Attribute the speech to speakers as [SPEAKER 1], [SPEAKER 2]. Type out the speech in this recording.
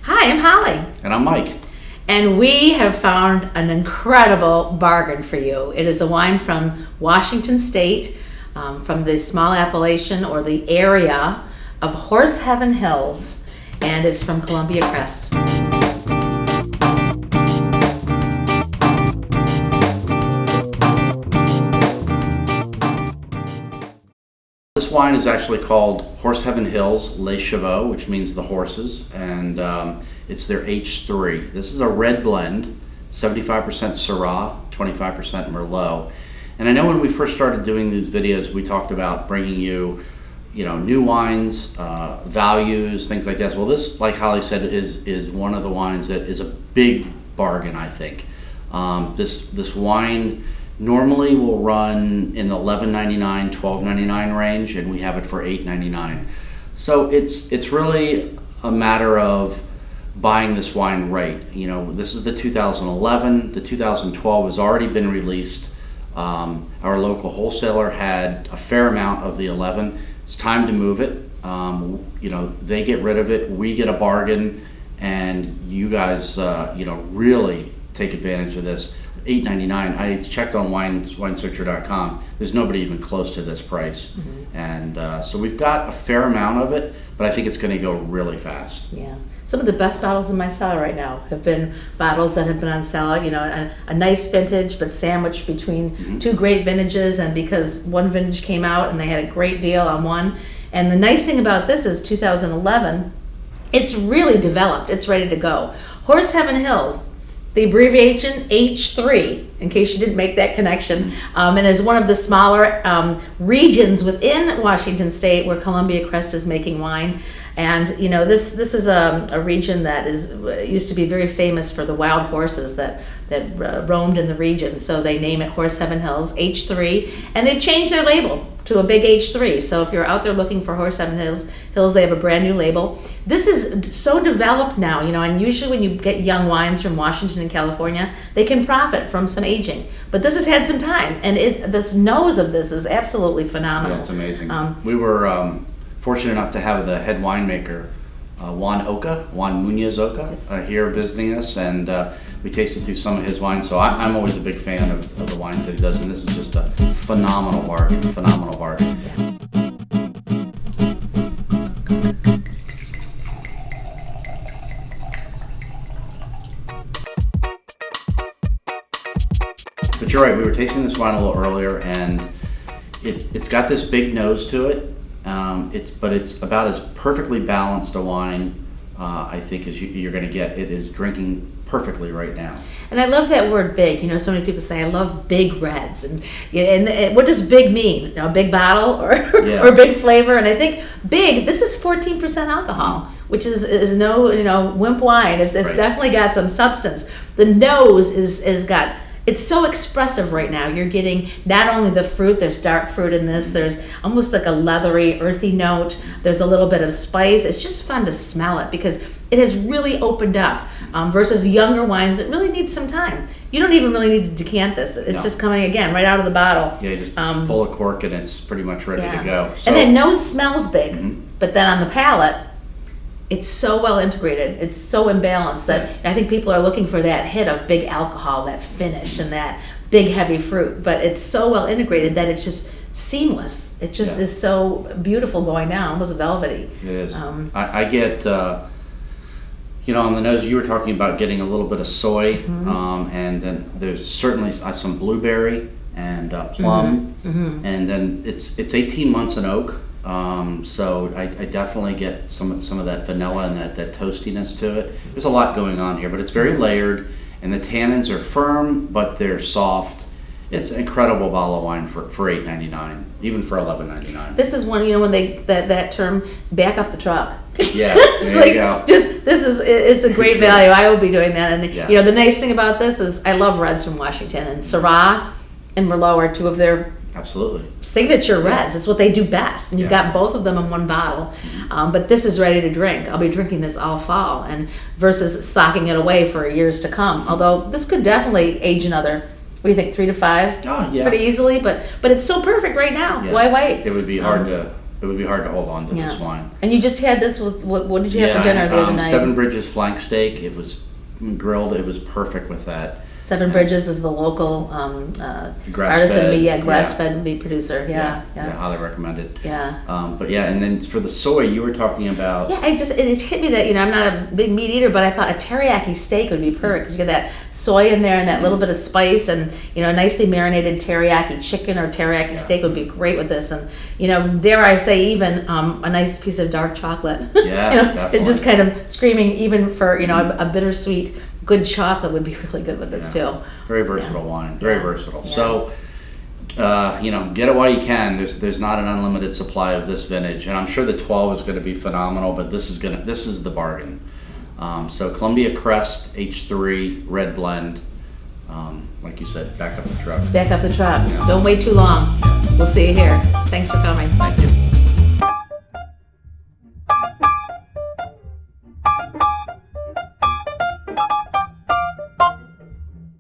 [SPEAKER 1] Hi, I'm Holly.
[SPEAKER 2] And I'm Mike.
[SPEAKER 1] And we have found an incredible bargain for you. It is a wine from Washington State, from the small appellation or the area of Horse Heaven Hills, and it's from Columbia Crest.
[SPEAKER 2] This wine is actually called Horse Heaven Hills Les Chevaux, which means the horses, and it's their H3. This is a red blend, 75% Syrah, 25% Merlot. And I know when we first started doing these videos, we talked about bringing you, new wines, values, things like this. Well, this, like Holly said, is one of the wines that is a big bargain, I think. This wine normally will run in the $11.99, $12.99 range, and we have it for $8.99. So it's really a matter of buying this wine right. This is the 2011. The 2012 has already been released. Our local wholesaler had a fair amount of the 11. It's time to move it. They get rid of it. We get a bargain, and you guys, really take advantage of this. $8.99. I checked on winesearcher.com. There's nobody even close to this price, and so we've got a fair amount of it, but I think it's going to go really fast.
[SPEAKER 1] Yeah, some of the best bottles in my cellar right now have been bottles that have been on sale. A nice vintage, but sandwiched between two great vintages, and because one vintage came out and they had a great deal on one. And the nice thing about this is 2011. It's really developed. It's ready to go. Horse Heaven Hills. The abbreviation H3, in case you didn't make that connection, and is one of the smaller regions within Washington State where Columbia Crest is making wine. And this is a region that used to be very famous for the wild horses that roamed in the region. So they name it Horse Heaven Hills H3, and they've changed their label to a big H3. So if you're out there looking for Horse Heaven Hills, they have a brand new label. This is so developed now, and usually when you get young wines from Washington and California, they can profit from some aging. But this has had some time, and the nose of this is absolutely phenomenal.
[SPEAKER 2] Yeah, it's amazing. We were fortunate enough to have the head winemaker, Juan Munoz Oca,
[SPEAKER 1] Yes.
[SPEAKER 2] here visiting us, and we tasted through some of his wines. So I'm always a big fan of the wines that he does, and this is just a phenomenal bargain.
[SPEAKER 1] Yeah.
[SPEAKER 2] But you're right, we were tasting this wine a little earlier, and it's got this big nose to it. But it's about as perfectly balanced a wine, I think, as you're going to get. It is drinking perfectly right now.
[SPEAKER 1] And I love that word big. So many people say, I love big reds. And what does big mean? A big bottle or big flavor? And I think big, this is 14% alcohol, which is no, wimp wine. It's
[SPEAKER 2] Right.
[SPEAKER 1] definitely got some substance. The nose is got, it's so expressive right now. You're getting not only the fruit, there's dark fruit in this, there's almost like a leathery, earthy note, there's a little bit of spice. It's just fun to smell it because it has really opened up versus younger wines that really need some time. You don't even really need to decant this. It's just coming again right out of the bottle.
[SPEAKER 2] Yeah, you just pull a cork and it's pretty much ready to go. So,
[SPEAKER 1] and then nose smells big, but then on the palate, it's so well integrated. It's so imbalanced that I think people are looking for that hit of big alcohol, that finish, and that big heavy fruit. But it's so well integrated that it's just seamless. It just is so beautiful going down, almost velvety.
[SPEAKER 2] It is. I get, on the nose, you were talking about getting a little bit of soy, and then there's certainly some blueberry and plum, and then it's 18 months in oak. So I definitely get some of that vanilla and that toastiness to it. There's a lot going on here, but it's very layered, and the tannins are firm, but they're soft. It's an incredible bottle of wine for $8.99, even for $11.99.
[SPEAKER 1] This is one, when they that term, back up the truck.
[SPEAKER 2] Yeah,
[SPEAKER 1] It's
[SPEAKER 2] there you go.
[SPEAKER 1] It's a great value. I will be doing that. And
[SPEAKER 2] Yeah.
[SPEAKER 1] the nice thing about this is I love reds from Washington, and Syrah and Merlot are two of their
[SPEAKER 2] Absolutely.
[SPEAKER 1] signature reds. It's what they do best, and you've got both of them in one bottle. But this is ready to drink. I'll be drinking this all fall, and versus socking it away for years to come. Although this could definitely age another, what do you think, 3 to 5?
[SPEAKER 2] Oh, yeah.
[SPEAKER 1] Pretty easily, but it's so perfect right now.
[SPEAKER 2] Yeah.
[SPEAKER 1] Why wait?
[SPEAKER 2] It would be hard It would be hard to hold on to this
[SPEAKER 1] Yeah.
[SPEAKER 2] wine.
[SPEAKER 1] And you just had this with, what did you have
[SPEAKER 2] Yeah,
[SPEAKER 1] for dinner the other night?
[SPEAKER 2] Seven Bridges flank steak. It was grilled. It was perfect with that.
[SPEAKER 1] Seven Bridges is the local artisan meat, grass-fed meat producer. Yeah.
[SPEAKER 2] Highly recommend it.
[SPEAKER 1] Yeah.
[SPEAKER 2] But yeah, and then for the soy, you were talking about.
[SPEAKER 1] Yeah, it hit me that, I'm not a big meat eater, but I thought a teriyaki steak would be perfect because you get that soy in there and that little bit of spice, and a nicely marinated teriyaki chicken or teriyaki steak would be great with this, and dare I say even a nice piece of dark chocolate.
[SPEAKER 2] Yeah, definitely.
[SPEAKER 1] It's just kind of screaming even for a bittersweet good chocolate would be really good with this too.
[SPEAKER 2] Very versatile wine. Very versatile. Yeah. So, get it while you can. There's not an unlimited supply of this vintage, and I'm sure the 12 is going to be phenomenal. But this is the bargain. So Columbia Crest H3 red blend. Like you said, back up the truck.
[SPEAKER 1] Back up the truck. Yeah. Don't wait too long. We'll see you here. Thanks for coming.
[SPEAKER 2] Thank you.